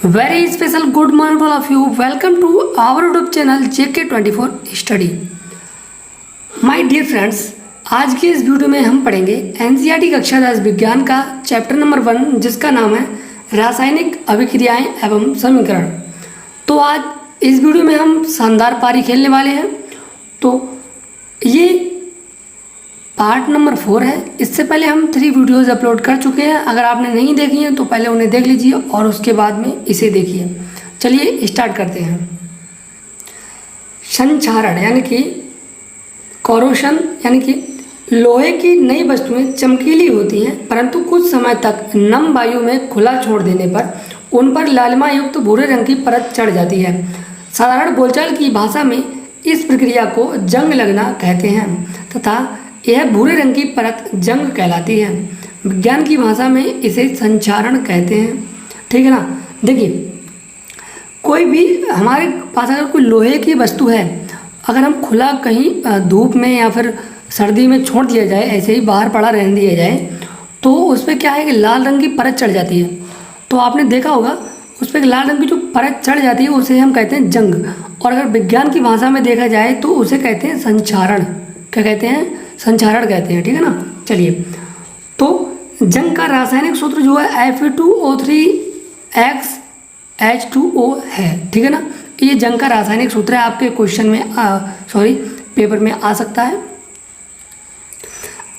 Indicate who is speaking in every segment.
Speaker 1: Very special good morning to all of you. Welcome to our YouTube channel JK24 Study. My dear friends, आज के इस video में हम पढ़ेंगे NCERT कक्षा 10 विज्ञान का चैप्टर नंबर 1 जिसका नाम है रासायनिक अभिक्रियाएं एवं समीकरण। तो आज इस वीडियो में हम शानदार पारी खेलने वाले हैं। तो ये पार्ट नंबर 4 है। इससे पहले हम 3 वीडियोज़ अपलोड कर चुके हैं। अगर आपने नहीं देखी हैं तो पहले उन्हें देख लीजिए और उसके बाद में इसे देखिए। चलिए स्टार्ट करते हैं। संक्षारण यानी कि कोरोशन यानी कि लोहे की नई वस्तुएं चमकीली होती हैं परंतु कुछ समय तक नम वायु में खुला छोड़ देने पर उन पर लालिमा युक्त भूरे रंग की परत चढ़ जाती है। साधारण बोलचाल की भाषा में इस प्रक्रिया को जंग लगना कहते हैं तथा यह भूरे रंग की परत जंग कहलाती है। विज्ञान की भाषा में इसे संक्षारण कहते हैं। ठीक है ना। देखिए, कोई भी हमारे पास अगर कोई लोहे की वस्तु है, अगर हम खुला कहीं धूप में या फिर सर्दी में छोड़ दिया जाए, ऐसे ही बाहर पड़ा रहने दिया जाए, तो उस पर क्या है कि लाल रंग की परत चढ़ जाती है। तो आपने देखा होगा उस पर लाल रंग की जो परत चढ़ जाती है उसे हम कहते हैं जंग। और अगर विज्ञान की भाषा में देखा जाए तो उसे कहते हैं संक्षारण। क्या कहते हैं? संक्षारण कहते हैं। ठीक है ना। चलिए, तो जंग का रासायनिक सूत्र जो है Fe2O3X H2O है। ठीक है ना। ये जंग का रासायनिक सूत्र है। आपके क्वेश्चन में पेपर में आ सकता है।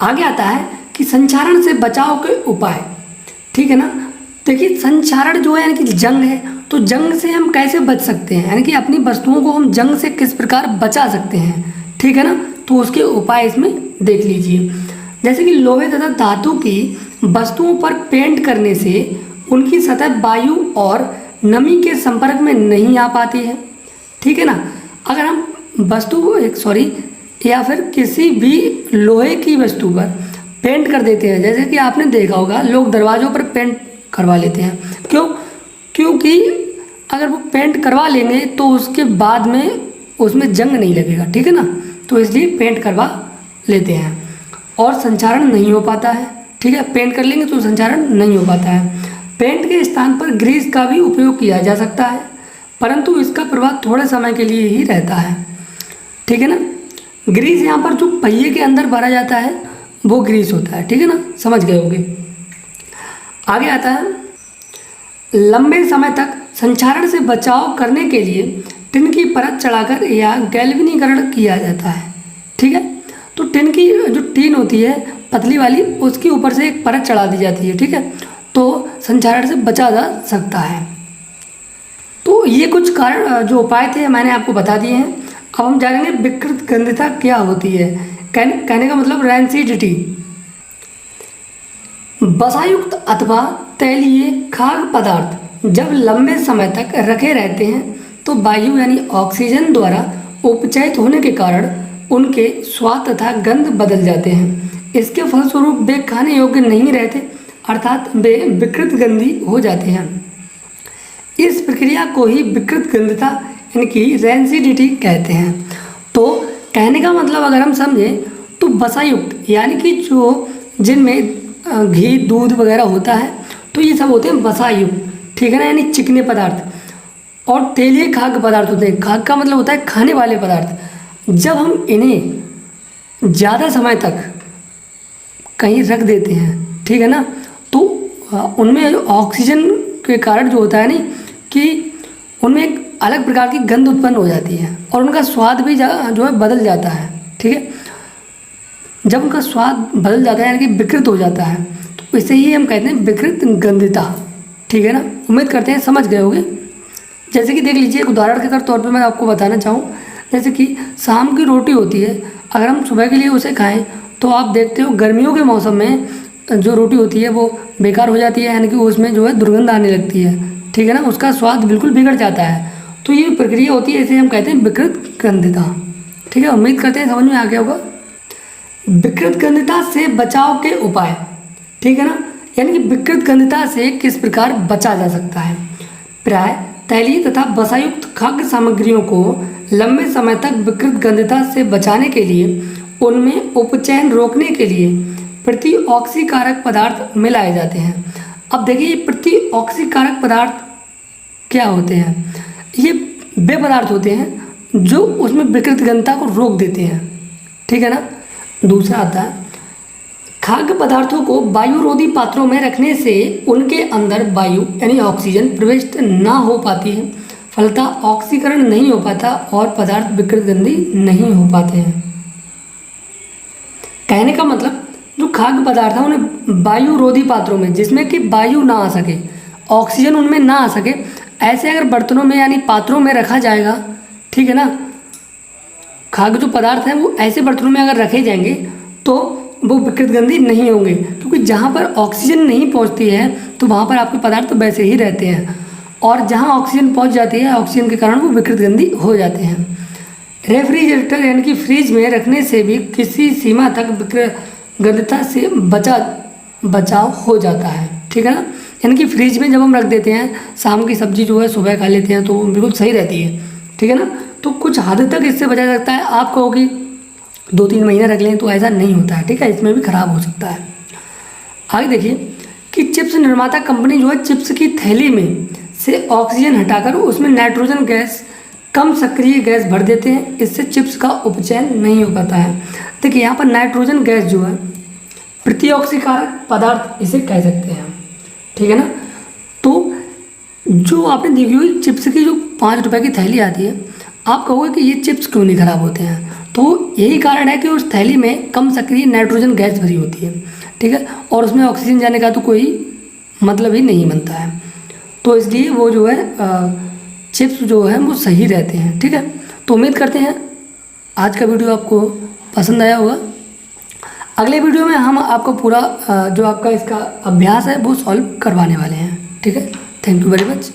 Speaker 1: आगे आता है कि संक्षारण से बचाव के उपाय। ठीक है ना। देखिए, संक्षारण जो है यानी कि जंग है, तो जंग से हम कैसे बच सकते हैं, यानी कि अपनी वस्तुओं को हम जंग से किस प्रकार बचा सकते हैं। ठीक है ना। तो उसके उपाय इसमें देख लीजिए। जैसे कि लोहे तथा धातु की वस्तुओं पर पेंट करने से उनकी सतह वायु और नमी के संपर्क में नहीं आ पाती है। ठीक है ना। अगर हम या फिर किसी भी लोहे की वस्तु पर पेंट कर देते हैं, जैसे कि आपने देखा होगा लोग दरवाज़ों पर पेंट करवा लेते हैं। क्योंकि अगर वो पेंट करवा लेंगे तो उसके बाद में उसमें जंग नहीं लगेगा। ठीक है ना। तो इसलिए पेंट करवा लेते हैं और संक्षारण नहीं हो पाता है। ठीक है। पेंट कर लेंगे तो संक्षारण नहीं हो पाता है। पेंट के स्थान पर ग्रीस का भी उपयोग किया जा सकता है परंतु इसका प्रभाव थोड़े समय के लिए ही रहता है। ठीक है ना। ग्रीस यहाँ पर जो पहिए के अंदर भरा जाता है वो ग्रीस होता है। ठीक है ना। समझ गए होंगे। आगे आता है, लंबे समय तक संक्षारण से बचाव करने के लिए टिन की परत चढ़ाकर या गैल्वेनीकरण किया जाता है। ठीक है। तो टिन की जो टीन होती है पतली वाली, उसके ऊपर से एक परत चढ़ा दी जाती है। ठीक है। तो संक्षारण से बचा जा सकता है। तो ये कुछ कारण जो उपाय थे मैंने आपको बता दिए हैं। अब हम जानेंगे विकृत गंधता क्या होती है। कहने का मतलब रैंसिडिटी। वसायुक्त अथवा तैलीय खाद्य पदार्थ जब लंबे समय तक रखे रहते हैं तो वायु यानी ऑक्सीजन द्वारा उपचयित होने के कारण उनके स्वाद तथा गंध बदल जाते हैं। इसके फलस्वरूप वे खाने योग्य नहीं रहते, अर्थात वे विकृत गंधी हो जाते हैं। इस प्रक्रिया को ही विकृत गंधता यानी कि रैंसिडिटी कहते हैं। तो कहने का मतलब अगर हम समझें तो वसायुक्त यानी कि जो जिनमें घी दूध वगैरह होता है तो ये सब होते हैं वसायुक्त। ठीक है ना। यानी चिकने पदार्थ। और तेलीय खाद्य पदार्थ होते हैं। खाद्य का मतलब होता है खाने वाले पदार्थ। जब हम इन्हें ज़्यादा समय तक कहीं रख देते हैं, ठीक है ना, तो उनमें ऑक्सीजन के कारण जो होता है नहीं कि उनमें एक अलग प्रकार की गंध उत्पन्न हो जाती है और उनका स्वाद भी जो है बदल जाता है। ठीक है। जब उनका स्वाद बदल जाता है यानी कि विकृत हो जाता है तो इसे ही हम कहते हैं विकृत गंधता। ठीक है ना। उम्मीद करते हैं समझ गए होंगे। जैसे कि देख लीजिए, एक उदाहरण के तौर पे मैं आपको बताना चाहूँ, जैसे कि शाम की रोटी होती है, अगर हम सुबह के लिए उसे खाएं तो आप देखते हो गर्मियों के मौसम में जो रोटी होती है वो बेकार हो जाती है, यानी कि उसमें जो है दुर्गंध आने लगती है। ठीक है ना। उसका स्वाद बिल्कुल बिगड़ जाता है। तो ये प्रक्रिया होती है, इसे हम कहते हैं विकृत गंधता। ठीक है। उम्मीद करते हैं समझ में आ गया होगा। विकृत गंधता से बचाव के उपाय। ठीक है ना। यानी कि विकृत गंधता से किस प्रकार बचा जा सकता है। प्राय तैलीय तथा वसायुक्त खाद्य सामग्रियों को लंबे समय तक विकृत गंधता से बचाने के लिए उनमें उपचयन रोकने के लिए प्रतिऑक्सीकारक पदार्थ मिलाए जाते हैं। अब देखिए, प्रतिऑक्सीकारक पदार्थ क्या होते हैं? ये वे पदार्थ होते हैं जो उसमें विकृत घनता को रोक देते हैं, ठीक है ना। दूसरा आता है, खाद्य पदार्थों को वायुरोधी पात्रों में रखने से उनके अंदर वायु यानी ऑक्सीजन प्रविष्ट ना हो पाती है, फलतः ऑक्सीकरण नहीं हो पाता और पदार्थ विकृत गंधी नहीं हो पाते हैं। कहने का मतलब जो खाद्य पदार्थ है उन्हें वायुरोधी पात्रों में, जिसमें कि वायु ना आ सके, ऑक्सीजन उनमें ना आ सके, ऐसे अगर बर्तनों में यानी पात्रों में रखा जाएगा, ठीक है ना। खाद्य जो पदार्थ हैं वो ऐसे बर्तनों में अगर रखे जाएंगे तो वो विकृत गंधी नहीं होंगे, क्योंकि जहाँ पर ऑक्सीजन नहीं पहुँचती है तो वहाँ पर आपके पदार्थ वैसे ही रहते हैं, और जहाँ ऑक्सीजन पहुँच जाती है ऑक्सीजन के कारण वो विकृत गंधी हो जाते हैं। रेफ्रिजरेटर यानी कि फ्रिज में रखने से भी किसी सीमा तक विकृत गंधता से बचाव हो जाता है, ठीक है ना। यानी कि फ्रिज में जब हम रख देते हैं, शाम की सब्जी जो है सुबह खा लेते हैं तो वो बिल्कुल सही रहती है, ठीक है ना। तो कुछ हद तक इससे बचा जा सकता है। आप कहो कि 2-3 महीने रख लें, तो ऐसा नहीं होता है, ठीक है, इसमें भी खराब हो सकता है। आगे देखिए कि चिप्स निर्माता कंपनी जो है चिप्स की थैली में से ऑक्सीजन हटाकर उसमें नाइट्रोजन गैस, कम सक्रिय गैस भर देते हैं, इससे चिप्स का उपचयन नहीं हो पाता है। देखिए यहाँ पर नाइट्रोजन गैस जो है प्रतिऑक्सीकारक पदार्थ इसे कह सकते हैं, ठीक है ना। तो जो आपने देखी हुई चिप्स की जो 5 रुपए की थैली आती है, आप कहोगे कि ये चिप्स क्यों नहीं खराब होते हैं, तो यही कारण है कि उस थैली में कम सक्रिय नाइट्रोजन गैस भरी होती है, ठीक है, और उसमें ऑक्सीजन जाने का तो कोई मतलब ही नहीं बनता है, तो इसलिए वो जो है चिप्स जो है वो सही रहते हैं, ठीक है। तो उम्मीद करते हैं आज का वीडियो आपको पसंद आया होगा। अगले वीडियो में हम आपको पूरा जो आपका इसका अभ्यास है वो सॉल्व करवाने वाले हैं, ठीक है। Thank you very much.